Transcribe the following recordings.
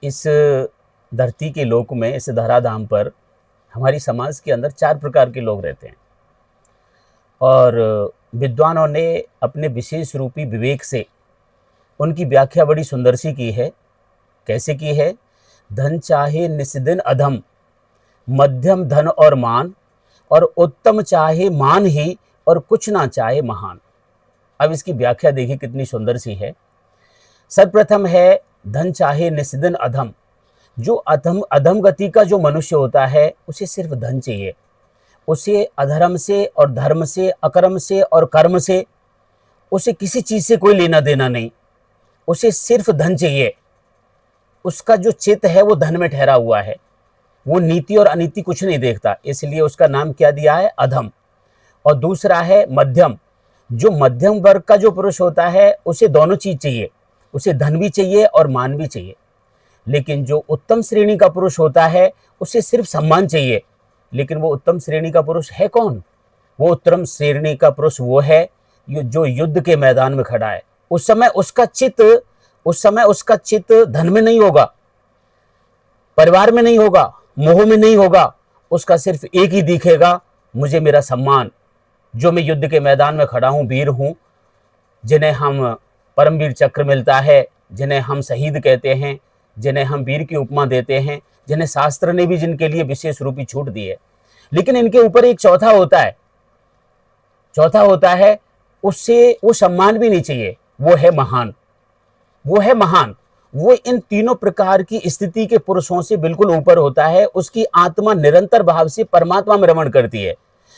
इस धरती के लोक में, इस धराधाम पर हमारी समाज के अंदर 4 प्रकार के लोग रहते हैं और विद्वानों ने अपने विशेष रूपी विवेक से उनकी व्याख्या बड़ी सुंदर सी की है। कैसे की है? धन चाहे निस्दिन अधम, मध्यम धन और मान, और उत्तम चाहे मान ही और कुछ ना चाहे महान। अब इसकी व्याख्या देखिए कितनी सुंदर सी है। सर्वप्रथम है धन चाहे निस्दिन अधम। जो अधम अधम गति का जो मनुष्य होता है उसे सिर्फ धन चाहिए, उसे अधर्म से और धर्म से, अकर्म से और कर्म से, उसे किसी चीज से कोई लेना देना नहीं, उसे सिर्फ धन चाहिए। उसका जो चित्त है वो धन में ठहरा हुआ है, वो नीति और अनीति कुछ नहीं देखता, इसलिए उसका नाम क्या दिया है? अधम। और दूसरा है मध्यम। जो मध्यम वर्ग का जो पुरुष होता है उसे दोनों चीज चाहिए, उसे धन भी चाहिए और मान भी चाहिए। लेकिन जो उत्तम श्रेणी का पुरुष होता है उसे सिर्फ सम्मान चाहिए। लेकिन वो उत्तम श्रेणी का पुरुष है कौन? वो उत्तम श्रेणी का पुरुष वो है जो युद्ध के मैदान में खड़ा है। उस समय उसका चित्त धन में नहीं होगा, परिवार में नहीं होगा, मोह में नहीं होगा। उसका सिर्फ एक ही दिखेगा, मुझे मेरा सम्मान, जो मैं युद्ध के मैदान में खड़ा हूं, वीर हूं, जिन्हें हम परमवीर चक्र मिलता है, जिन्हें हम शहीद कहते हैं, जिन्हें हम वीर की उपमा देते हैं, जिन्हें शास्त्र ने भी जिनके लिए विशेष रूपी छूट दी है। लेकिन इनके ऊपर एक चौथा होता है, उससे वो सम्मान भी नहीं चाहिए, वो है महान। वो इन तीनों प्रकार की स्थिति के पुरुषों से बिल्कुल ऊपर होता है। उसकी आत्मा निरंतर भाव से परमात्मा में रमण करती है।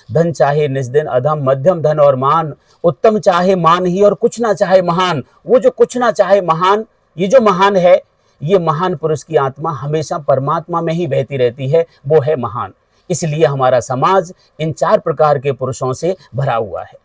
धन चाहे निस्दिन अधम, मध्यम धन और मान, उत्तम चाहे मान ही और कुछ ना चाहे महान। वो जो कुछ ना चाहे महान, ये जो महान है, ये महान पुरुष की आत्मा हमेशा परमात्मा में ही बहती रहती है, वो है महान। इसलिए हमारा समाज इन 4 प्रकार के पुरुषों से भरा हुआ है।